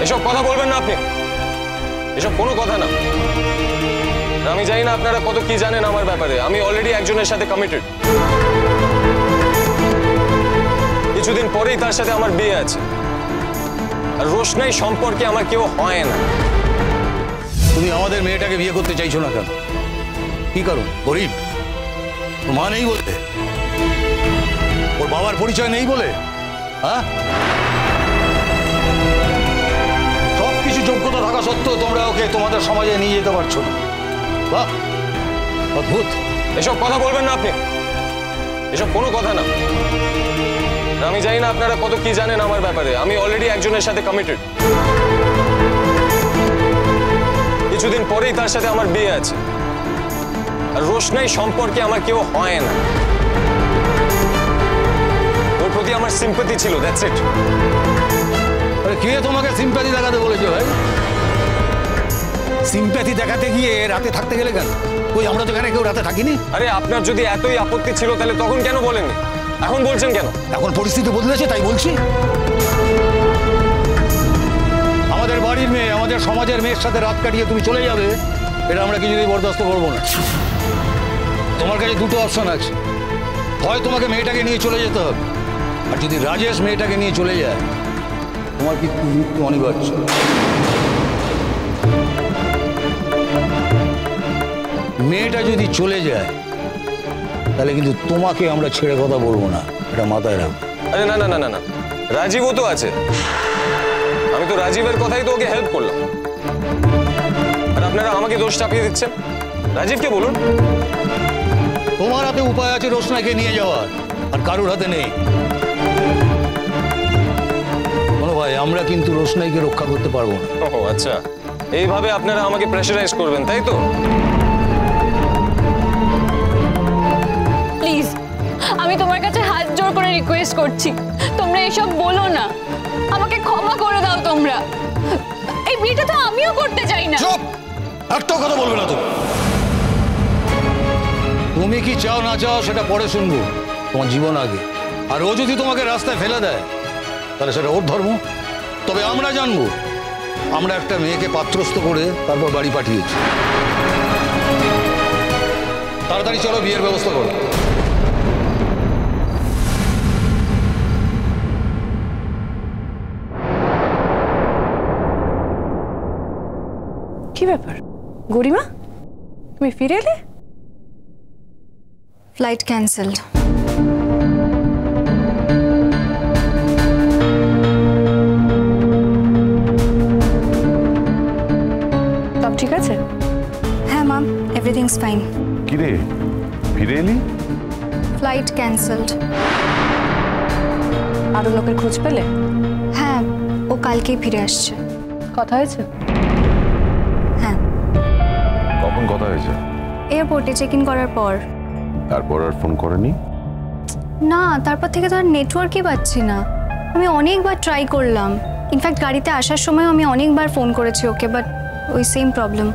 এসব কথা বলবেন না আপনি, এসব কোনো কথা না। আমি জানি না আপনারা কত কি জানেন আমার ব্যাপারে। আমি অলরেডি একজনের সাথে কমিটেড। কিছুদিন পরেই তার সাথে আমার বিয়ে আছে। আর রোশনাই সম্পর্কে আমার কেউ হয় না। তুমি আমাদের মেয়েটাকে বিয়ে করতে চাইছো না কেন? কি কারণ? গরিব? ওর মা নেই বলে? ওর বাবার পরিচয় নেই বলে? হ্যাঁ, সবকিছু যোগ্যতা থাকা সত্ত্বেও তোমরা ওকে তোমাদের সমাজে নিয়ে যেতে পারছো না। বাহ, অদ্ভুত। এসব কথা বলবেন না আপনি, এসব কোনো কথা না। আমি জানি না আপনারা কত কি জানেন আমার ব্যাপারে। আমি অলরেডি একজনের সাথে কমিটেড। কিছুদিন পরেই তার সাথে আমার বিয়ে আছে। আর রোশনাই সম্পর্কে আমার কেউ হয় না। ওর প্রতি আমার সিম্প্যাথি ছিল, দ্যাটস ইট। আরে কে তোমাকে সিম্প্যাথি দেখাতে বলেছে ভাই? সিম্প্যাথি দেখাতে গিয়ে রাতে থাকতে গেলে কেন? ওই আমরা তো এখানে কেউ রাতে থাকিনি। আরে আপনার যদি এতই আপত্তি ছিল তাহলে তখন কেন বলেননি? এখন বলছেন কেন? এখন পরিস্থিতি বদলেছে তাই বলছি। আমাদের বাড়ির মেয়ে, আমাদের সমাজের মেয়ের সাথে রাত কাটিয়ে তুমি চলে যাবে, এটা আমরা কিছুতেই বরদাস্ত করবো না। তোমার কাছে দুটো অপশন আছে, হয় তোমাকে মেয়েটাকে নিয়ে চলে যেতে হবে, আর যদি রাজেশ মেয়েটাকে নিয়ে চলে যায় তোমার কিন্তু মৃত্যু অনিবার্য। মেয়েটা যদি চলে যায় তাহলে কিন্তু তোমাকে আমরা ছেড়ে কথা বলবো না, এটা মাথায় রাখ। আরে না না না না না, রাজীবও তো আছে। আমি তো রাজীবের কথাই তো ওকে হেল্প করলাম। আর আপনারা আমাকে দোষ চাপিয়ে দিচ্ছেন। রাজীবকে বলুন। তোমার হাতে উপায় আছে রোশনাইকে নিয়ে যাওয়ার, আর কারোর হাতে নেই। বলো ভাই, আমরা কিন্তু রোশনাইকে রক্ষা করতে পারবো না। ও আচ্ছা, এইভাবে আপনারা আমাকে প্রেশারাইজ করবেন তাই তো? প্লিজ, আমি তোমার কাছে হাত জোর করে রিকোয়েস্ট করছি, তোমরা এসব বলো না। আমাকে ক্ষমা করে দাও তোমরা। এই বিয়েটা তো আমিও করতে চাই না। চুপ, একটাও কথা বলবে না তুমি। তুমি কি চাও না চাও সেটা পরে শুনবো, তোমার জীবন আগে। আর ও যদি তোমাকে রাস্তায় ফেলে দেয় তাহলে সেটা ওর ধর্ম। তবে আমরা জানবো, আমরা একটা মেয়েকে পাত্রস্থ করে তারপর বাড়ি পাঠিয়েছি। তাড়াতাড়ি চলো, বিয়ের ব্যবস্থা করো। কি ব্যাপার গরিমা, তুমি ফিরে এলে? Flight cancelled. সব ঠিক আছে? হ্যাঁ ম্যাম, এভরিথিংস ফাইন। কি রে, ফিরে এলি? Flight cancelled. আরো লোকের খোঁজ পেলে? হ্যাঁ, ও কালকেই ফিরে আসছে। কথা হয়েছে? হ্যাঁ। কখন কথা হয়েছে? এয়ারপোর্টে চেক ইন করার পর। তারপর আর ফোন করেনি? না, তারপর থেকে তো আর নেটওয়ার্কই পাচ্ছি না। আমি অনেকবার ট্রাই করলাম, ইনফ্যাক্ট গাড়িতে আসার সময় আমি অনেকবার ফোন করেছি ওকে, বাট ওই সেম প্রবলেম।